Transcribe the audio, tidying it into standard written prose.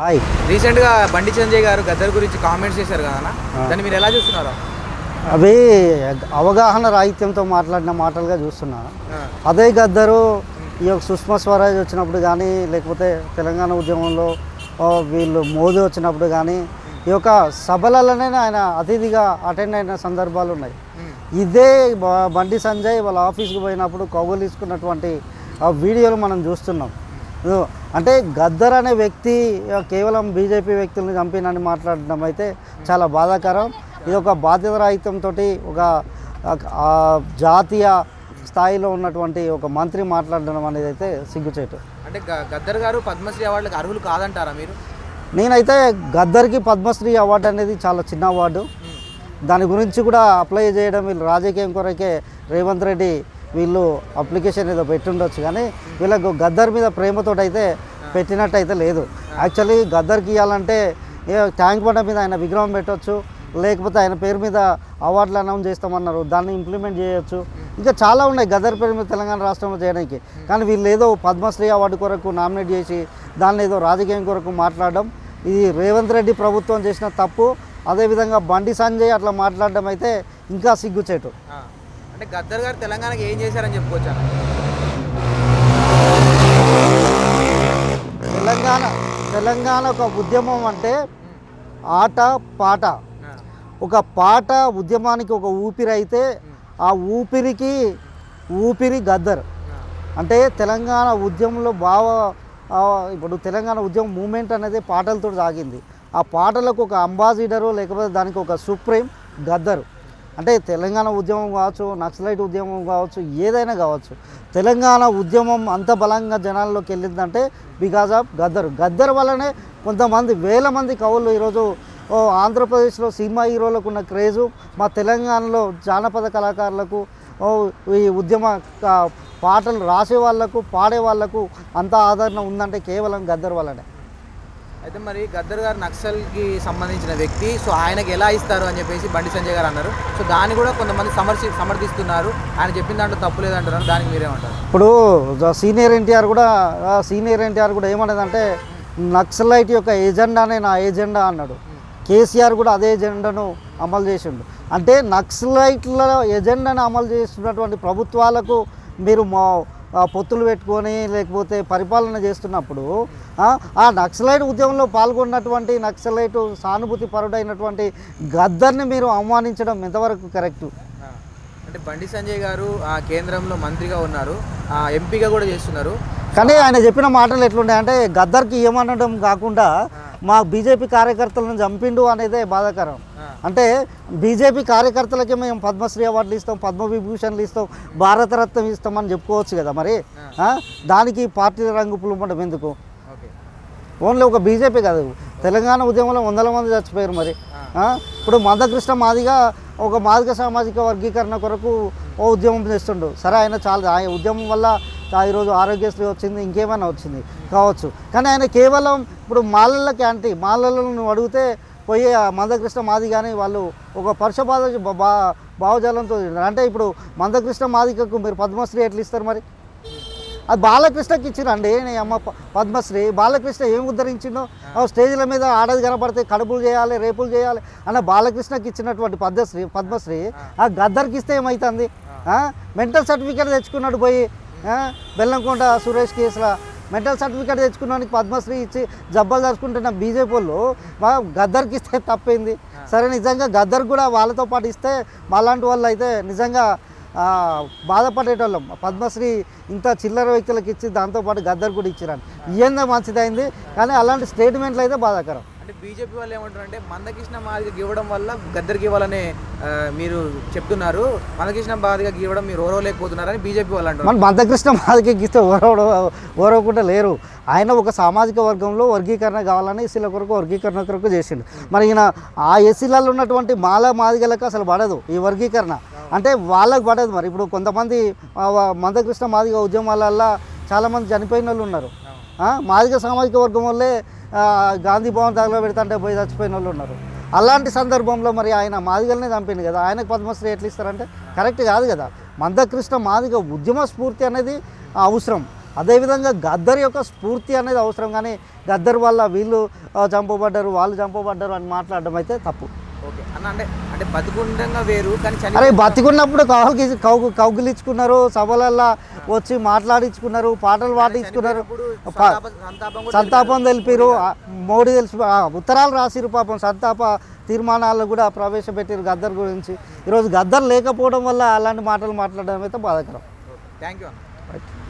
Hi. రీసెంట్గా బండి సంజయ్ గారు గద్దర్ గురించి కామెంట్స్ చేశారు కదా, దాన్ని మీరు ఎలా చూస్తున్నారు? అవి అవగాహన రాహిత్యంతో మాట్లాడిన మాటలుగా చూస్తున్నాను. అదే గద్దరు ఈ యొక్క సుష్మా స్వరాజ్ వచ్చినప్పుడు కానీ, లేకపోతే తెలంగాణ ఉద్యమంలో వీళ్ళు మోదీ వచ్చినప్పుడు కానీ, ఈ యొక్క సభలలోనే ఆయన అతిథిగా అటెండ్ అయిన సందర్భాలు ఉన్నాయి. ఇదే బండి సంజయ్ వాళ్ళ ఆఫీస్కి పోయినప్పుడు కౌగులించుకున్నటువంటి ఆ వీడియోలు మనం చూస్తున్నాం. అంటే గద్దర్ అనే వ్యక్తి కేవలం బీజేపీ వ్యక్తులను చంపినని మాట్లాడడం అయితే చాలా బాధాకరం. ఇది ఒక బాధ్యత రాహిత్యంతో ఒక జాతీయ స్థాయిలో ఉన్నటువంటి ఒక మంత్రి మాట్లాడడం అనేది అయితే సిగ్గుచేటు. అంటే గద్దర్ గారు పద్మశ్రీ అవార్డులకు అర్హులు కాదంటారా మీరు? నేనైతే గద్దర్కి పద్మశ్రీ అవార్డు అనేది చాలా చిన్న అవార్డు. దాని గురించి కూడా అప్లై చేయడం వీళ్ళు రాజకీయం కొరకే రేవంత్ రెడ్డి వీళ్ళు అప్లికేషన్ ఏదో పెట్టుండొచ్చు, కానీ వీళ్ళకు గద్దర్ మీద ప్రేమతో అయితే పెట్టినట్టయితే లేదు. యాక్చువల్లీ గద్దర్కి ఇవ్వాలంటే ట్యాంక్ బండ మీద ఆయన విగ్రహం పెట్టవచ్చు, లేకపోతే ఆయన పేరు మీద అవార్డులు అనౌన్స్ చేస్తామన్నారు, దాన్ని ఇంప్లిమెంట్ చేయొచ్చు. ఇంకా చాలా ఉన్నాయి గద్దర్ పేరు మీద తెలంగాణ రాష్ట్రంలో చేయడానికి. కానీ వీళ్ళు ఏదో పద్మశ్రీ అవార్డు కొరకు నామినేట్ చేసి దాన్ని ఏదో రాజకీయం కొరకు మాట్లాడడం, ఇది రేవంత్ రెడ్డి ప్రభుత్వం చేసిన తప్పు. అదేవిధంగా బండి సంజయ్ అట్లా మాట్లాడడం అయితే ఇంకా సిగ్గుచేటు. అంటే గద్దర్ గారు తెలంగాణకి ఏం చేశారని చెప్పుకోవచ్చా? తెలంగాణ ఒక ఉద్యమం అంటే ఆట పాట. ఒక పాట ఉద్యమానికి ఒక ఊపిరి అయితే ఆ ఊపిరి గద్దర్. అంటే తెలంగాణ ఉద్యమంలో ఇప్పుడు తెలంగాణ ఉద్యమం మూమెంట్ అనేది పాటలతో సాగింది. ఆ పాటలకు ఒక అంబాసిడరు, లేకపోతే దానికి ఒక సుప్రీం గద్దరు. అంటే తెలంగాణ ఉద్యమం కావచ్చు, నక్సలైట్ ఉద్యమం కావచ్చు, ఏదైనా కావచ్చు, తెలంగాణ ఉద్యమం అంత బలంగా జనాల్లోకి వెళ్ళిందంటే బికాజ్ ఆఫ్ గద్దర్ వల్లనే కొంతమంది వేల మంది కవులు ఈరోజు ఆంధ్రప్రదేశ్లో సినిమా హీరోలకు ఉన్న క్రేజు, మా తెలంగాణలో జానపద కళాకారులకు, ఈ ఉద్యమ పాటలు రాసే వాళ్లకు, పాడే వాళ్లకు అంత ఆదరణ ఉందంటే కేవలం గద్దర్ వల్లనే. అయితే మరి గద్దర్ గారు నక్సల్కి సంబంధించిన వ్యక్తి, సో ఆయనకి ఎలా ఇస్తారు అని చెప్పేసి బండి సంజయ్ గారు అన్నారు. సో దాన్ని కూడా కొంతమంది సమర్థిస్తున్నారు. ఆయన చెప్పిన దాంట్లో తప్పు లేదంటున్నారు. దానికి మీరేమంటారు? ఇప్పుడు సీనియర్ ఎన్టీఆర్ కూడా ఏమన్నదంటే నక్సలైట్ యొక్క ఎజెండానే నా ఎజెండా అన్నాడు. కేసీఆర్ కూడా అదే ఎజెండాను అమలు చేసిండు. అంటే నక్సలైట్ల ఎజెండాను అమలు చేస్తున్నటువంటి ప్రభుత్వాలకు మీరు పొత్తులు పెట్టుకొని లేకపోతే పరిపాలన చేస్తున్నప్పుడు ఆ నక్సలైట్ ఉద్యమంలో పాల్గొన్నటువంటి నక్సలైట్ సానుభూతి పరుడైనటువంటి గద్దర్ని మీరు అవమానించడం ఎంతవరకు కరెక్టు? అంటే బండి సంజయ్ గారు ఆ కేంద్రంలో మంత్రిగా ఉన్నారు, ఎంపీగా కూడా చేస్తున్నారు. కానీ ఆయన చెప్పిన మాటలు ఎట్లున్నాయంటే గద్దర్కి ఏమనడం కాకుండా మా బీజేపీ కార్యకర్తలను చంపిండు అనేదే బాధాకరం. అంటే బీజేపీ కార్యకర్తలకి మేము పద్మశ్రీ అవార్డులు ఇస్తాం, పద్మవిభూషణ్లు ఇస్తాం, భారతరత్నం ఇస్తామని చెప్పుకోవచ్చు కదా. మరి దానికి పార్టీ రంగు పులుపడం ఎందుకు? ఓన్లీ ఒక బీజేపీ కాదు, తెలంగాణ ఉద్యమంలో వందల మంది చచ్చిపోయారు. మరి ఇప్పుడు మందకృష్ణ మాదిగా ఒక మాదిగ సామాజిక వర్గీకరణ కొరకు ఓ ఉద్యమం చేస్తుండు. సరే, ఆయన ఉద్యమం వల్ల ఈరోజు ఆరోగ్యశ్రీ వచ్చింది, ఇంకేమైనా వచ్చింది కావచ్చు. కానీ ఆయన కేవలం ఇప్పుడు మాలల్లో నువ్వు అడిగితే పోయి మందకృష్ణ మాది కానీ వాళ్ళు ఒక భావజాలంతో. అంటే ఇప్పుడు మందకృష్ణ మాదికకు మీరు పద్మశ్రీ ఎట్లా ఇస్తారు? మరి అది బాలకృష్ణకి ఇచ్చిరండి. నీ అమ్మ పద్మశ్రీ బాలకృష్ణ ఏం ఉద్ధరించిండో, స్టేజ్ల మీద ఆడది కనపడితే కడుపులు చేయాలి, రేపులు చేయాలి అన్న బాలకృష్ణకి ఇచ్చినటువంటి పద్మశ్రీ ఆ గద్దర్కి ఇస్తే ఏమవుతుంది? మెంటల్ సర్టిఫికేట్ తెచ్చుకున్నాడు పోయి బెల్లంకొండ సురేష్ కేసులో మెంటల్ సర్టిఫికేట్ తెచ్చుకున్నానికి పద్మశ్రీ ఇచ్చి జబ్బలు తెచ్చుకుంటున్న బీజేపీ వాళ్ళు గద్దర్కి ఇస్తే తప్పైంది. సరే, నిజంగా గద్దర్ కూడా వాళ్ళతో పాటు ఇస్తే మాలాంటి వాళ్ళు అయితే నిజంగా బాధపడేటోళ్ళం. పద్మశ్రీ ఇంత చిల్లర వ్యక్తులకు ఇచ్చి దాంతోపాటు గద్దర్ కూడా ఇచ్చిరాను, ఏందో మంచిదైంది. కానీ అలాంటి స్టేట్మెంట్లు అయితే బాధాకరం. అంటే బీజేపీ వాళ్ళు ఏమంటారు అంటే మందకృష్ణ మాదిగకి ఇవ్వడం వల్ల గద్దర్కి ఇవ్వాలని మీరు చెప్తున్నారు, మందకృష్ణ మాదిగకి ఇవ్వడం మీరు ఓరవలేకపోతున్నారని బీజేపీ వాళ్ళు అంటారు. మన మందకృష్ణ మాదిగకి ఇస్తే ఓరవకుండా లేరు. ఆయన ఒక సామాజిక వర్గంలో వర్గీకరణ కావాలని ఎస్సీల కొరకు వర్గీకరణ కొరకు చేసిండు. మరి ఈయన ఆ ఎస్సీలలో ఉన్నటువంటి మాదిగలకు అసలు పడదు ఈ వర్గీకరణ, అంటే వాళ్ళకు పడదు. మరి ఇప్పుడు కొంతమంది మందకృష్ణ మాదిగ ఉద్యమాలల్లో చాలామంది చనిపోయిన వాళ్ళు ఉన్నారు. మాదిగ సామాజిక వర్గం వల్లే గాంధీ భవన్ తగల పెడతాంటే పోయి చచ్చిపోయిన వాళ్ళు ఉన్నారు. అలాంటి సందర్భంలో మరి ఆయన మాదిగలనే చంపింది కదా, ఆయనకు పద్మశ్రీ ఎట్లా ఇస్తారంటే కరెక్ట్ కాదు కదా. మందకృష్ణ మాదిగ ఉద్యమ స్ఫూర్తి అనేది అవసరం. అదేవిధంగా గద్దర్ యొక్క స్ఫూర్తి అనేది అవసరం, కానీ గద్దర్ వల్ల వీళ్ళు చంపబడ్డారు వాళ్ళు చంపబడ్డారు అని మాట్లాడడం అయితే తప్పు. ఓకే అన్న, అంటే అంటే బతుకుండగా వేరు కానీ అరే బతికున్నప్పుడు కౌగిలించుకున్నారు, సభలల్లో వచ్చి మాట్లాడించుకున్నారు, పాటలు పాడించుకున్నారు, సంతాపం తెలిపారు, మోడీ తెలిసి ఉత్తరాలు రాసిరు పాపం, సంతాప తీర్మానాలు కూడా ప్రవేశపెట్టారు గద్దర్ గురించి. ఈరోజు గద్దర్ లేకపోవడం వల్ల అలాంటి మాటలు మాట్లాడడం అయితే బాధాకరం. థ్యాంక్ యూ అన్న.